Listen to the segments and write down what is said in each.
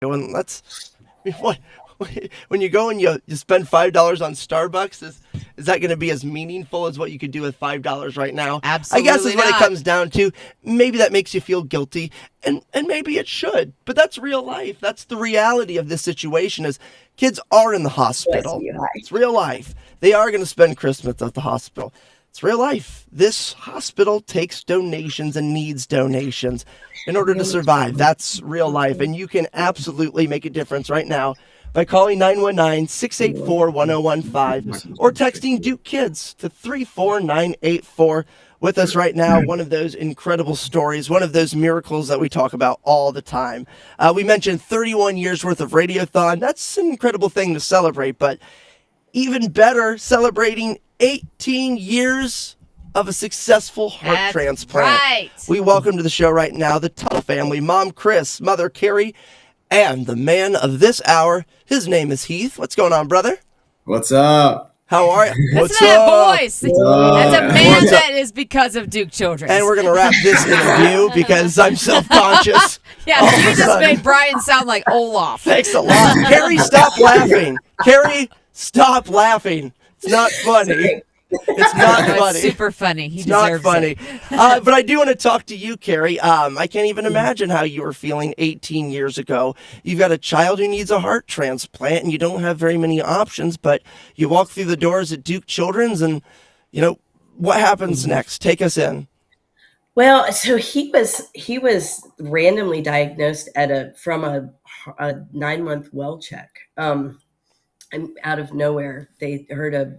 And that's what when you go and you spend $5 on Starbucks, is that going to be as meaningful as what you could do with $5 right now? I guess Absolutely is what it not. comes down to. Maybe that makes you feel guilty, and maybe it should. But that's real life. That's the reality of this situation. Is kids are in the Bless hospital. you. Hi. It's real life. They are going to spend Christmas at the hospital. It's real life. This hospital takes donations and needs donations in order to survive. That's real life. And you can absolutely make a difference right now by calling 919-684-1015 or texting Duke Kids to 34984 with us right now. One of those incredible stories, one of those miracles that we talk about all the time. We mentioned 31 years worth of Radiothon. That's an incredible thing to celebrate, but even better, celebrating 18 years of a successful heart That's transplant. right. We welcome to the show right now the Tuttle family, Mom Chris, Mother Carrie, and the man of this hour. His name is Heath. What's going on, brother? What's up? How are you? Listen to that voice. That's a man What's up? that is because of Duke Children's. And we're going to wrap this interview because I'm self-conscious. yeah, all of you a just sudden. made Brian sound like Olaf. Thanks a lot. Carrie, stop laughing. Carrie, stop laughing. It's not funny. It's not No, funny. it's super funny. He It's not deserves funny. it. But I do want to talk to you, Carrie. I can't even imagine how you were feeling 18 years ago. You've got a child who needs a heart transplant, and you don't have very many options, but you walk through the doors at Duke Children's, and, what happens next? Take us in. Well, so he was randomly diagnosed from a 9-month well check. And out of nowhere, they heard a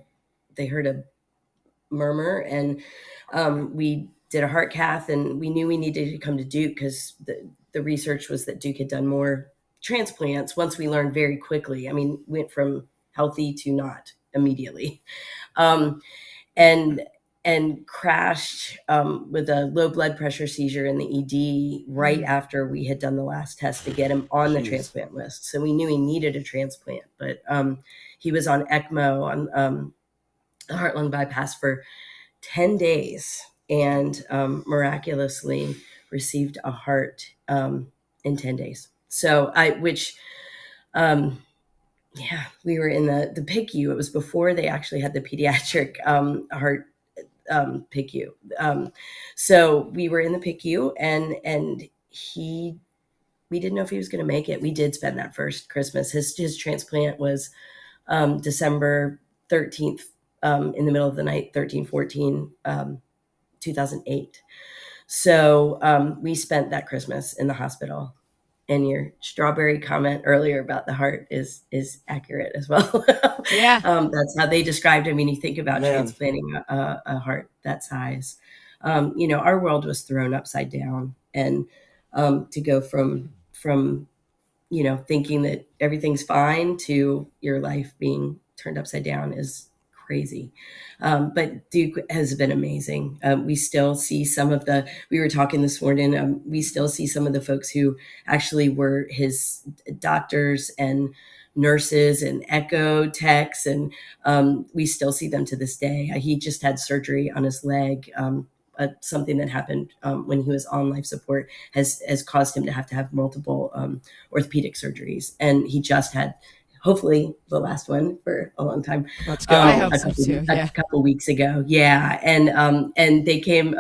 murmur, and we did a heart cath, and we knew we needed to come to Duke because the research was that Duke had done more transplants once we learned very quickly. I mean, went from healthy to not immediately. And crashed with a low blood pressure seizure in the ED right after we had done the last test to get him on the transplant list. So we knew he needed a transplant, but he was on ECMO, on the heart-lung bypass for 10 days and miraculously received a heart in 10 days. So we were in the PICU. It was before they actually had the pediatric heart PICU. So we were in the PICU, and we didn't know if he was going to make it. We did spend that first Christmas. His transplant was December 13th, in the middle of the night, 13/14, 2008. So we spent that Christmas in the hospital. And your strawberry comment earlier about the heart is accurate as well. Yeah. That's how they described it. I mean, you think about Man. transplanting a heart that size. Our world was thrown upside down, and to go from thinking that everything's fine to your life being turned upside down is crazy. But Duke has been amazing. We still see we were talking this morning, we still see some of the folks who actually were his doctors and nurses and echo techs, and we still see them to this day. He just had surgery on his leg. Something that happened when he was on life support has caused him to have multiple orthopedic surgeries. And he just had, hopefully, the last one for a long time. Let's go. I hope so too. A Yeah. couple weeks ago. Yeah. And they came,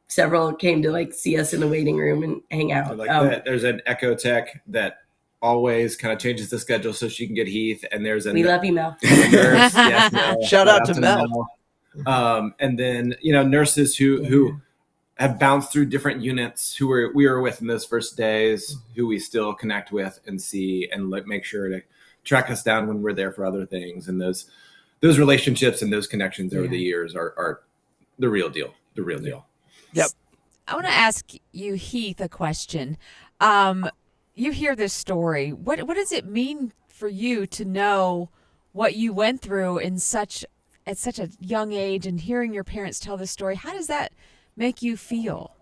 several came to see us in the waiting room and hang out. There's an echo tech that always kind of changes the schedule so she can get Heath, and there's we love you, Mel. nurse. Yes, Mel. Shout out to Mel. And then nurses who have bounced through different units, we were with in those first days, who we still connect with and see, and make sure to track us down when we're there for other things. And those relationships and those connections over the years are the real deal. The real deal. Yep. I want to ask you, Heath, a question. You hear this story. What does it mean for you to know what you went through at such a young age, and hearing your parents tell this story? How does that make you feel?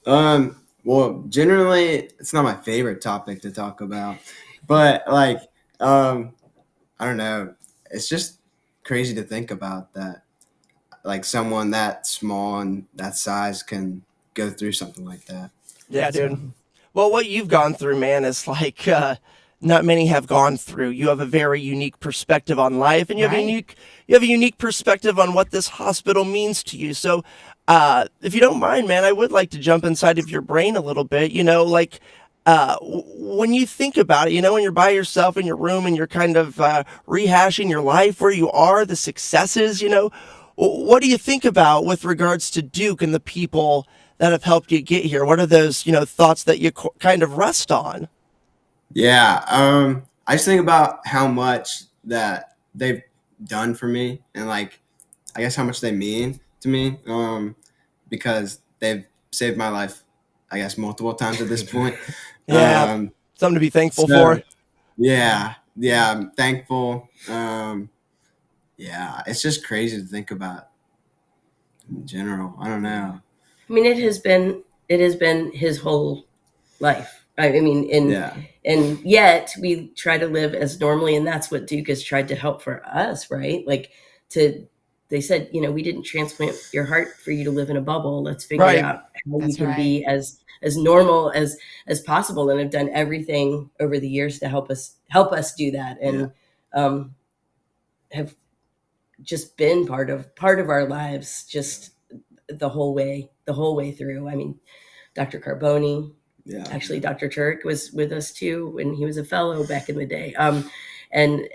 Well, generally, it's not my favorite topic to talk about, but I don't know. It's just crazy to think about that, someone that small and that size can go through something like that. Yeah, dude. Well, what you've gone through, man, is like not many have gone through. You have a very unique perspective on life, and Right. you have a unique perspective on what this hospital means to you. So, if you don't mind, man, I would like to jump inside of your brain a little bit. Like when you think about it, when you're by yourself in your room and you're kind of rehashing your life, where you are, the successes. What do you think about with regards to Duke and the people that have helped you get here? What are those, thoughts that you kind of rest on? Yeah, I just think about how much that they've done for me, and like, I guess how much they mean to me, because they've saved my life, I guess, multiple times at this point. Yeah, Um, something to be thankful so for. yeah, I'm thankful. Yeah, it's just crazy to think about in general. I don't know. I mean, it has been his whole life. I mean, Yeah, and yet we try to live as normally, and that's what Duke has tried to help for us, right? Like to they said, we didn't transplant your heart for you to live in a bubble. Let's figure Right. out how we That's can right. be as normal as possible, and have done everything over the years to help us do that, and have just been part of our lives, just the whole way through. I mean, Dr. Carboni, yeah, actually Dr. Turk was with us too when he was a fellow back in the day. And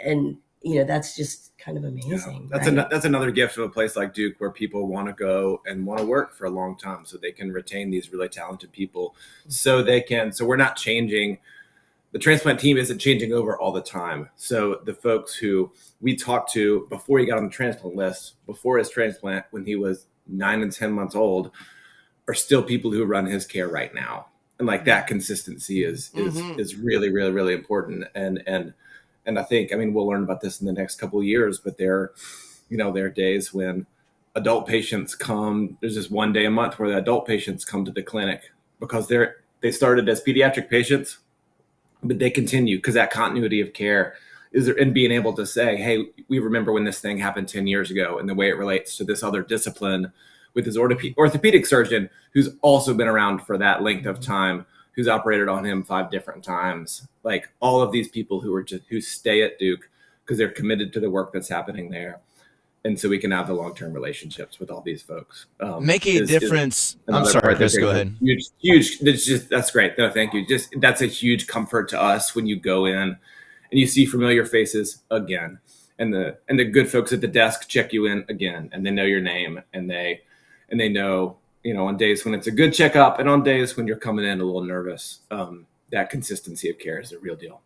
that's just kind of amazing. That's right? that's another gift of a place like Duke, where people want to go and want to work for a long time, so they can retain these really talented people. So we're not changing. The transplant team isn't changing over all the time. So the folks who we talked to before he got on the transplant list, before his transplant, when he was 9 and 10 months old, are still people who run his care right now. And like that consistency is really, really, really important. And I think, I mean, we'll learn about this in the next couple of years, but there are days when adult patients come. There's just one day a month where the adult patients come to the clinic because they started as pediatric patients, but they continue because that continuity of care is there, and being able to say, hey, we remember when this thing happened 10 years ago and the way it relates to this other discipline with his orthopedic surgeon who's also been around for that length of time, who's operated on him 5 different times. Like all of these people who stay at Duke because they're committed to the work that's happening there. And so we can have the long-term relationships with all these folks. Make a difference. I'm Another sorry, part Chris, that go brings ahead. huge. That's great. No, thank you. Just that's a huge comfort to us when you go in and you see familiar faces again, and the good folks at the desk check you in again, and they know your name, and they know, on days when it's a good checkup and on days when you're coming in a little nervous. That consistency of care is a real deal.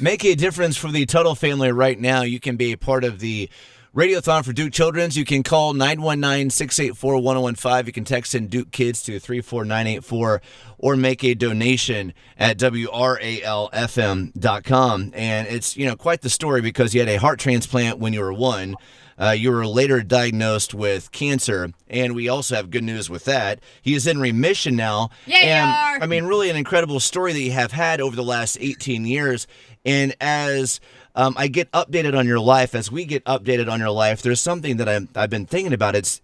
Make a difference for the Tuttle family right now. You can be a part of the Radiothon for Duke Children's. You can call 919-684-1015. You can text in Duke Kids to 34984 or make a donation at WRAL-FM.com. And it's, quite the story because you had a heart transplant when you were 1. You were later diagnosed with cancer, and we also have good news with that. He is in remission now. Yeah, you and are. I mean, really an incredible story that you have had over the last 18 years. And as I get updated on your life, as we get updated on your life, there's something that I've been thinking about. It's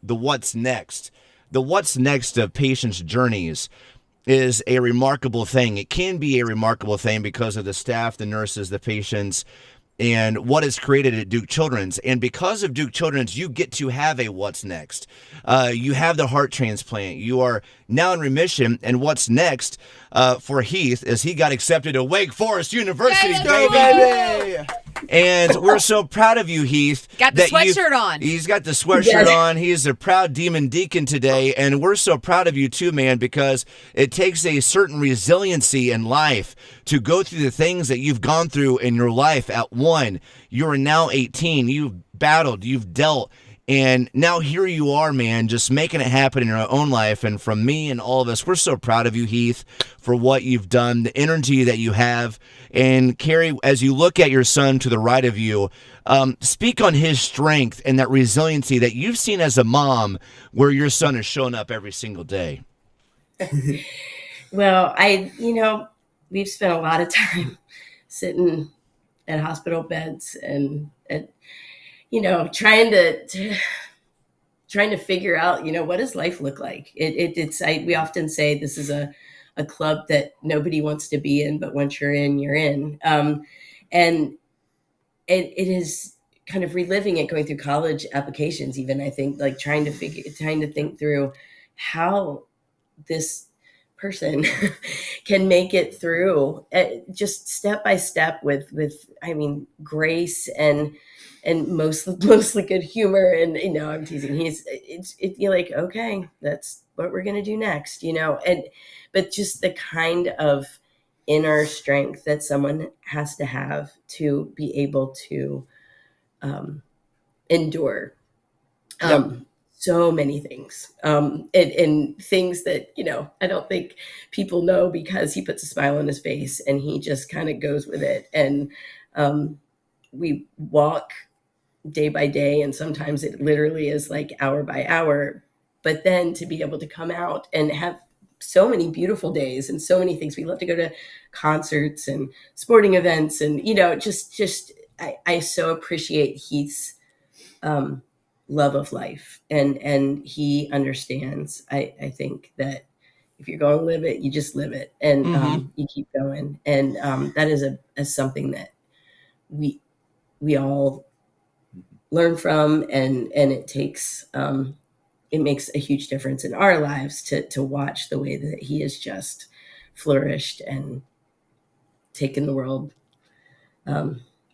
the what's next. The what's next of patients' journeys is a remarkable thing. It can be a remarkable thing because of the staff, the nurses, the patients, and what is created at Duke Children's. And because of Duke Children's, you get to have a what's next. You have the heart transplant. You are now in remission. And what's next for Heath is he got accepted to Wake Forest University, Yay! baby. And we're so proud of you, Heath. Got the that sweatshirt on. He's got the sweatshirt on. He's a proud demon deacon today. And we're so proud of you too, man, because it takes a certain resiliency in life to go through the things that you've gone through in your life. At 1, you are now 18. You've battled, you've dealt. And now here you are, man, just making it happen in your own life. And from me and all of us, we're so proud of you, Heath, for what you've done, the energy that you have. And Carrie, as you look at your son to the right of you, speak on his strength and that resiliency that you've seen as a mom, where your son is showing up every single day. Well, we've spent a lot of time sitting at hospital beds and trying to figure out, what does life look like? We often say this is a a club that nobody wants to be in, but once you're in, you're in. And it is kind of reliving it, going through college applications, even, I think, like trying to think through how this person can make it through just step by step with grace and mostly good humor. And I'm teasing. You're like, okay, that's what we're gonna do next, but just the kind of inner strength that someone has to have to be able to endure so many things, and things that I don't think people know, because he puts a smile on his face and he just kind of goes with it. And we walk day by day, and sometimes it literally is like hour by hour. But then to be able to come out and have so many beautiful days and so many things. We love to go to concerts and sporting events, and I so appreciate Heath's love of life, and he understands. I think that if you're going to live it, you just live it, and you keep going. And that is something that we all learn from, and it takes it makes a huge difference in our lives to watch the way that he has just flourished and taken the world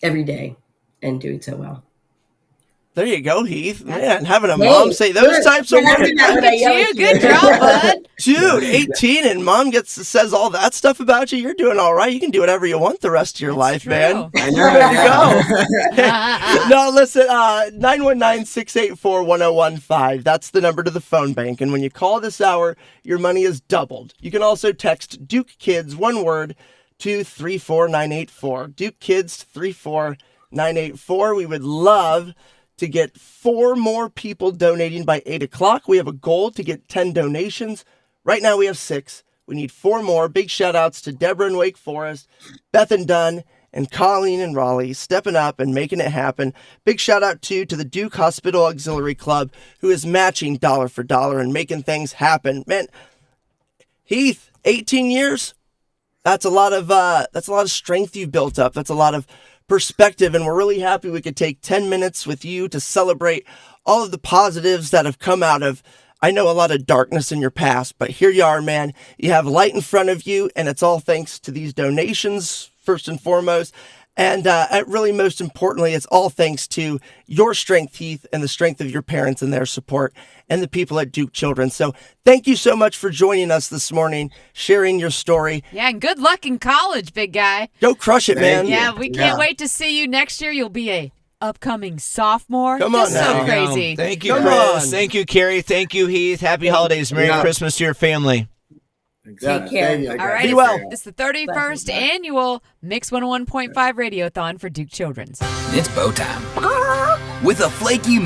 every day and doing so well. There you go, Heath. Man, having a mom say those types of words. Good job, bud. Dude, 18 and mom says all that stuff about you. You're doing all right. You can do whatever you want the rest of your life, true. man. I know. You're ready to go. No, listen, 919-684-1015. That's the number to the phone bank. And when you call this hour, your money is doubled. You can also text Duke Kids, one word, to 34984. Duke Kids 34984. We would love to get 4 more people donating by 8 o'clock. We have a goal to get 10 donations. Right now we have 6. We need 4 more. Big shout outs to Deborah in Wake Forest, Beth and Dunn, and Colleen in Raleigh, stepping up and making it happen. Big shout out to the Duke Hospital Auxiliary Club, who is matching dollar for dollar and making things happen. Man, Heath, 18 years. That's a lot of strength you've built up. That's a lot of perspective, and we're really happy we could take 10 minutes with you to celebrate all of the positives that have come out of, I know, a lot of darkness in your past, but here you are, man. You have light in front of you, and it's all thanks to these donations, first and foremost. And really, most importantly, it's all thanks to your strength, Heath, and the strength of your parents and their support, and the people at Duke Children. So thank you so much for joining us this morning, sharing your story. Yeah, and good luck in college, big guy. Go crush it, man. Yeah, we can't wait to see you next year. You'll be a upcoming sophomore. Come on Just now. so crazy. Thank you, Come Chris. on. Thank you, Carrie. Thank you, Heath. Happy holidays. Merry Christmas to your family. Take care. Thank you. All right. Be well. It's the 31st annual Mix 101.5 Radiothon for Duke Children's. It's bow time. With a flaky